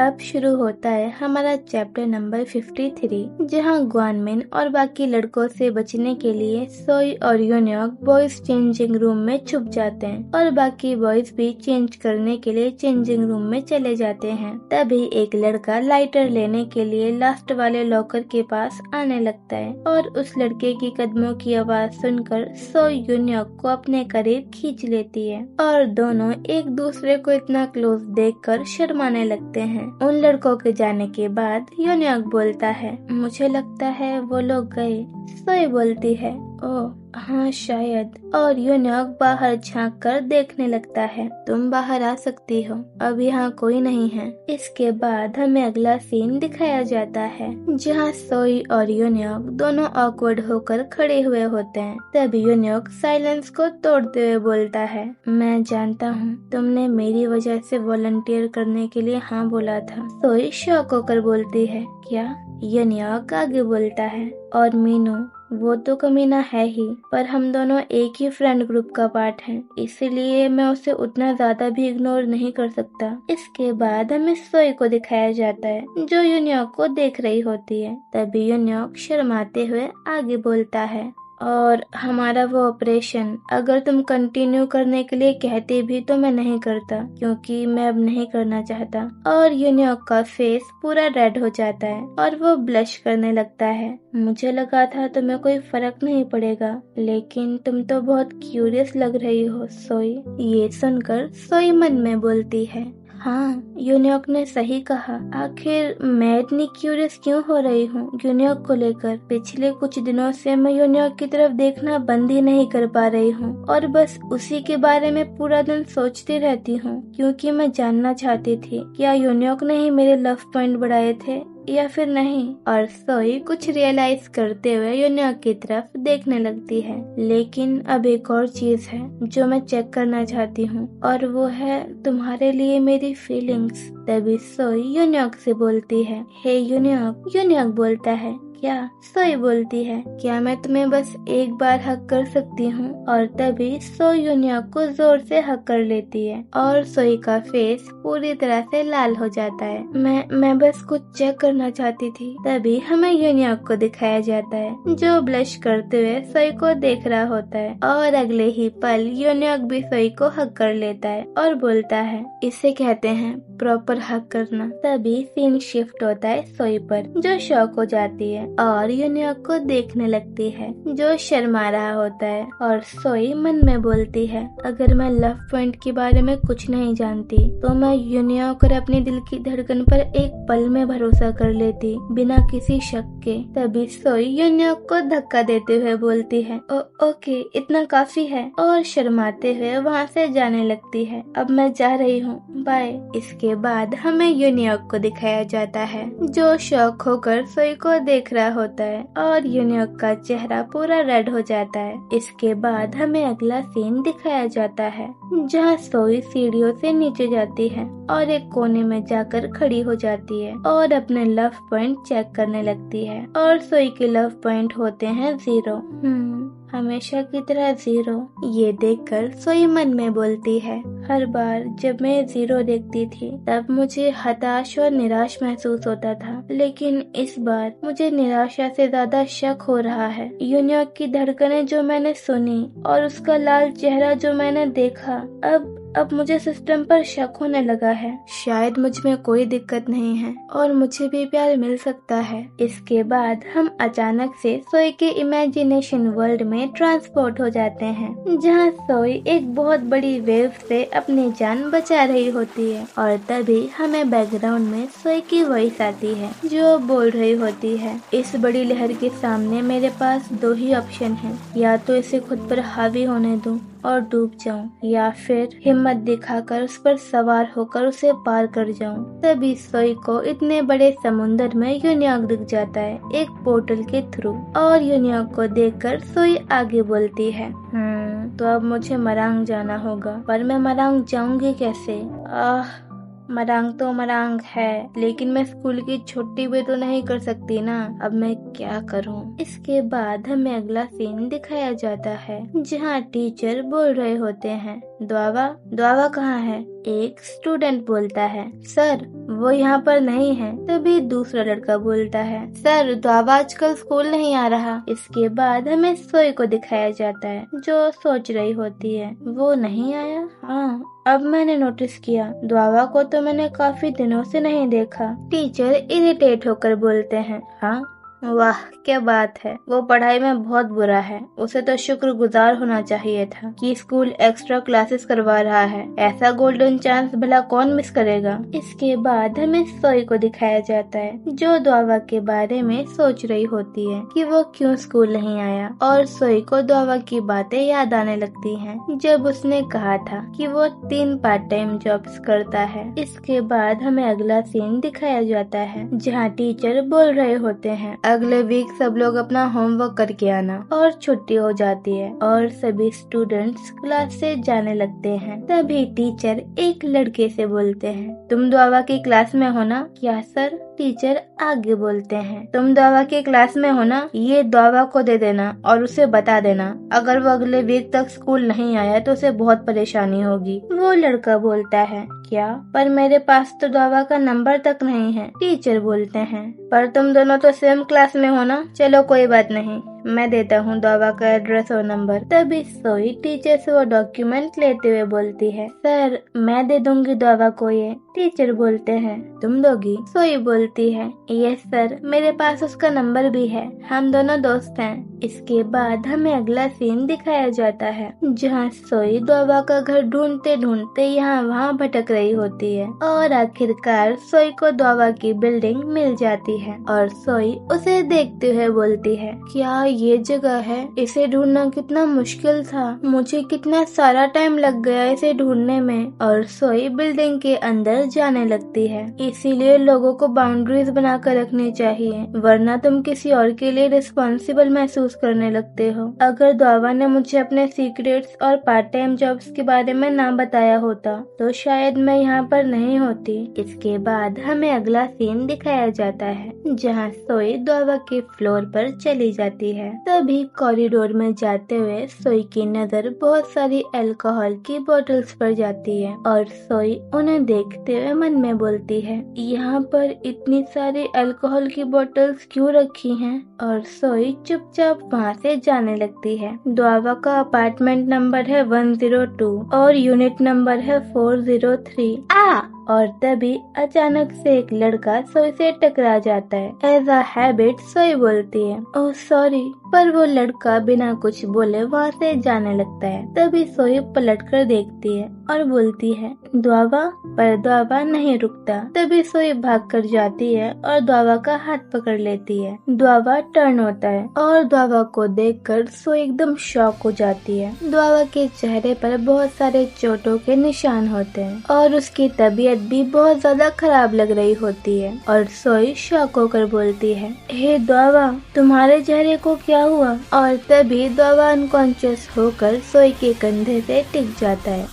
अब शुरू होता है हमारा चैप्टर नंबर 53, जहां ग्वानमिन और बाकी लड़कों से बचने के लिए सोई और यूनियोक बॉयज चेंजिंग रूम में छुप जाते हैं और बाकी बॉयज भी चेंज करने के लिए चेंजिंग रूम में चले जाते हैं। तभी एक लड़का लाइटर लेने के लिए लास्ट वाले लॉकर के पास आने लगता है और उस लड़के की कदमों की आवाज सुनकर सोई यूनियोक को अपने करीब खींच लेती है और दोनों एक दूसरे को इतना क्लोज देखकर शर्माने लगते हैं। उन लड़कों के जाने के बाद यूनियोक बोलता है, मुझे लगता है वो लोग गए। सोई बोलती है, ओह हाँ शायद, और यूनियोक बाहर झांक कर देखने लगता है। तुम बाहर आ सकती हो, अब यहाँ कोई नहीं है। इसके बाद हमें अगला सीन दिखाया जाता है जहाँ सोई और यूनियोक दोनों ऑकवर्ड होकर खड़े हुए होते हैं। तब यूनियोक साइलेंस को तोड़ते हुए बोलता है, मैं जानता हूँ तुमने मेरी वजह से वॉलंटियर करने के लिए हाँ बोला था। सोई शॉक होकर बोलती है, क्या? यूनियोक आगे बोलता है, और मीनू वो तो कमीना है ही, पर हम दोनों एक ही फ्रेंड ग्रुप का पार्ट हैं, इसलिए मैं उसे उतना ज्यादा भी इग्नोर नहीं कर सकता। इसके बाद हमें सोई को दिखाया जाता है जो यूनियोक को देख रही होती है। तभी यूनियोक शर्माते हुए आगे बोलता है, और हमारा वो ऑपरेशन अगर तुम कंटिन्यू करने के लिए कहते भी तो मैं नहीं करता, क्योंकि मैं अब नहीं करना चाहता। और यूनियोक का फेस पूरा रेड हो जाता है और वो ब्लश करने लगता है। मुझे लगा था तुम्हें कोई फर्क नहीं पड़ेगा, लेकिन तुम तो बहुत क्यूरियस लग रही हो सोई। ये सुनकर सोई मन में बोलती है, हाँ यूनियोक ने सही कहा, आखिर मैं इतनी क्यूरियस क्यों हो रही हूँ यूनियोक को लेकर। पिछले कुछ दिनों से मैं यूनियोक की तरफ देखना बंद ही नहीं कर पा रही हूँ और बस उसी के बारे में पूरा दिन सोचती रहती हूँ, क्योंकि मैं जानना चाहती थी क्या यूनियोक ने ही मेरे लव पॉइंट बढ़ाए थे या फिर नहीं। और सोई कुछ रियलाइज करते हुए यूनियोक की तरफ देखने लगती है। लेकिन अब एक और चीज है जो मैं चेक करना चाहती हूँ, और वो है तुम्हारे लिए मेरी फीलिंग्स। तभी सोई यूनियोक से बोलती है, हे यूनियोक। यूनियोक बोलता है, क्या? सोई बोलती है, क्या मैं तुम्हें बस एक बार हक कर सकती हूँ? और तभी सोई यूनियोक को जोर से हक कर लेती है और सोई का फेस पूरी तरह से लाल हो जाता है। मैं बस कुछ चेक करना चाहती थी। तभी हमें यूनियोक को दिखाया जाता है जो ब्लश करते हुए सोई को देख रहा होता है और अगले ही पल यूनियोक भी सोई को हक कर लेता है और बोलता है, इसे कहते हैं प्रॉपर हक करना। तभी सीन शिफ्ट होता है सोई पर, जो शॉक हो जाती है और यूनियोक को देखने लगती है जो शर्मा रहा होता है। और सोई मन में बोलती है, अगर मैं लव पॉइंट के बारे में कुछ नहीं जानती तो मैं यूनियोक और अपने दिल की धड़कन पर एक पल में भरोसा कर लेती बिना किसी शक के। तभी सोई यूनियोक को धक्का देते हुए बोलती है, ओके इतना काफी है, और शर्माते हुए वहाँ से जाने लगती है। अब मैं जा रही हूँ, बाय। इसके बाद हमें यूनियोक को दिखाया जाता है जो शॉक होकर सोई को देख रहा होता है और यूनियोक का चेहरा पूरा रेड हो जाता है। इसके बाद हमें अगला सीन दिखाया जाता है जहाँ सोई सीढ़ियों से नीचे जाती है और एक कोने में जाकर खड़ी हो जाती है और अपने लव पॉइंट चेक करने लगती है। और सोई के लव पॉइंट होते हैं 0। हमेशा की तरह 0। ये देखकर सोई मन में बोलती है, हर बार जब मैं 0 देखती थी तब मुझे हताश और निराश महसूस होता था, लेकिन इस बार मुझे निराशा से ज्यादा शक हो रहा है। यूनियोक की धड़कनें जो मैंने सुनी और उसका लाल चेहरा जो मैंने देखा, अब मुझे सिस्टम पर शक होने लगा है। शायद मुझ में कोई दिक्कत नहीं है और मुझे भी प्यार मिल सकता है। इसके बाद हम अचानक से सोई के इमेजिनेशन वर्ल्ड में ट्रांसपोर्ट हो जाते हैं जहां सोई एक बहुत बड़ी वेव से अपनी जान बचा रही होती है। और तभी हमें बैकग्राउंड में सोई की वॉइस आती है जो बोल रही होती है, इस बड़ी लहर के सामने मेरे पास 2 ही ऑप्शन है, या तो इसे खुद पर हावी होने दूं और डूब जाऊं, या फिर हिम्मत दिखाकर उस पर सवार होकर उसे पार कर जाऊं। तभी सोई को इतने बड़े समुंदर में यूनियोक दिख जाता है एक पोर्टल के थ्रू, और यूनियोक को देखकर सोई आगे बोलती है, तो अब मुझे मरांग जाना होगा, पर मैं मरांग जाऊंगी कैसे? मरांग तो मरांग है, लेकिन मैं स्कूल की छुट्टी भी तो नहीं कर सकती ना। अब मैं क्या करूं? इसके बाद हमें अगला सीन दिखाया जाता है जहां टीचर बोल रहे होते हैं, द्वावा द्वावा कहाँ है? एक स्टूडेंट बोलता है, सर वो यहाँ पर नहीं है। तभी दूसरा लड़का बोलता है, सर द्वावा आजकल स्कूल नहीं आ रहा। इसके बाद हमें सोई को दिखाया जाता है जो सोच रही होती है, वो नहीं आया। हाँ, अब मैंने नोटिस किया, द्वावा को तो मैंने काफी दिनों से नहीं देखा। टीचर इरिटेट होकर बोलते हैं, हाँ वाह क्या बात है, वो पढ़ाई में बहुत बुरा है। उसे तो शुक्रगुजार होना चाहिए था कि स्कूल एक्स्ट्रा क्लासेस करवा रहा है। ऐसा गोल्डन चांस भला कौन मिस करेगा। इसके बाद हमें सोई को दिखाया जाता है जो द्वावा के बारे में सोच रही होती है कि वो क्यों स्कूल नहीं आया, और सोई को द्वावा की बातें याद आने लगती हैं जब उसने कहा था कि वो 3 पार्ट टाइम जॉब्स करता है। इसके बाद हमें अगला सीन दिखाया जाता है जहाँ टीचर बोल रहे होते हैं, अगले वीक सब लोग अपना होमवर्क करके आना, और छुट्टी हो जाती है और सभी स्टूडेंट्स क्लास से जाने लगते हैं। तभी टीचर एक लड़के से बोलते हैं, तुम द्वावा की क्लास में हो ना? क्या सर? टीचर आगे बोलते हैं, तुम द्वावा की क्लास में हो ना? ये द्वावा को दे देना और उसे बता देना अगर वो अगले वीक तक स्कूल नहीं आया तो उसे बहुत परेशानी होगी। वो लड़का बोलता है, क्या? पर मेरे पास तो द्वावा का नंबर तक नहीं है। टीचर बोलते हैं, पर तुम दोनों तो सेम क्लास में हो ना? चलो कोई बात नहीं, मैं देता हूँ द्वावा का एड्रेस और नंबर। तभी सोई टीचर से वो डॉक्यूमेंट लेते हुए बोलती है, सर मैं दे दूंगी द्वावा को ये। टीचर बोलते हैं, तुम दोगी? सोई बोलती है, यस सर, मेरे पास उसका नंबर भी है, हम दोनों दोस्त हैं। इसके बाद हमें अगला सीन दिखाया जाता है जहाँ सोई द्वावा का घर ढूंढते ढूंढते यहाँ वहाँ भटक रही होती है और आखिरकार सोई को द्वावा की बिल्डिंग मिल जाती है और सोई उसे देखते हुए बोलती है, क्या ये जगह है? इसे ढूंढना कितना मुश्किल था, मुझे कितना सारा टाइम लग गया इसे ढूंढने में। और सोई बिल्डिंग के अंदर जाने लगती है। इसीलिए लोगों को बाउंड्रीज बनाकर रखनी चाहिए, वरना तुम किसी और के लिए रिस्पॉन्सिबल महसूस करने लगते हो। अगर द्वावा ने मुझे अपने सीक्रेट्स और पार्ट टाइम जॉब्स के बारे में ना बताया होता तो शायद मैं यहाँ पर नहीं होती। इसके बाद हमें अगला सीन दिखाया जाता है जहाँ सोई द्वावा के फ्लोर पर चली जाती है। तभी कॉरिडोर में जाते हुए सोई की नजर बहुत सारी अल्कोहल की बोतल्स पर जाती है और सोई उन्हें देखते हुए मन में बोलती है, यहाँ पर इतनी सारी अल्कोहल की बोतल्स क्यों रखी हैं? और सोई चुपचाप वहाँ से जाने लगती है। द्वावा का अपार्टमेंट नंबर है 102 और यूनिट नंबर है 403। और तभी अचानक से एक लड़का सोई से टकरा जाता है। एज अ हैबिट सोई बोलती है, ओह सॉरी, पर वो लड़का बिना कुछ बोले वहाँ से जाने लगता है। तभी सोई पलटकर देखती है और बोलती है, द्वावा, पर द्वावा नहीं रुकता। तभी सोई भागकर जाती है और द्वावा का हाथ पकड़ लेती है। द्वावा टर्न होता है और द्वावा को देखकर सोई एकदम शॉक हो जाती है। द्वावा के चेहरे पर बहुत सारे चोटों के निशान होते हैं और उसकी तबीयत भी बहुत ज्यादा खराब लग रही होती है और सोई शॉक होकर बोलती है, हे द्वावा, तुम्हारे चेहरे को क्या हुआ? और तभी द्वावा अनकॉन्शियस होकर सोई के कंधे से टिक जाता है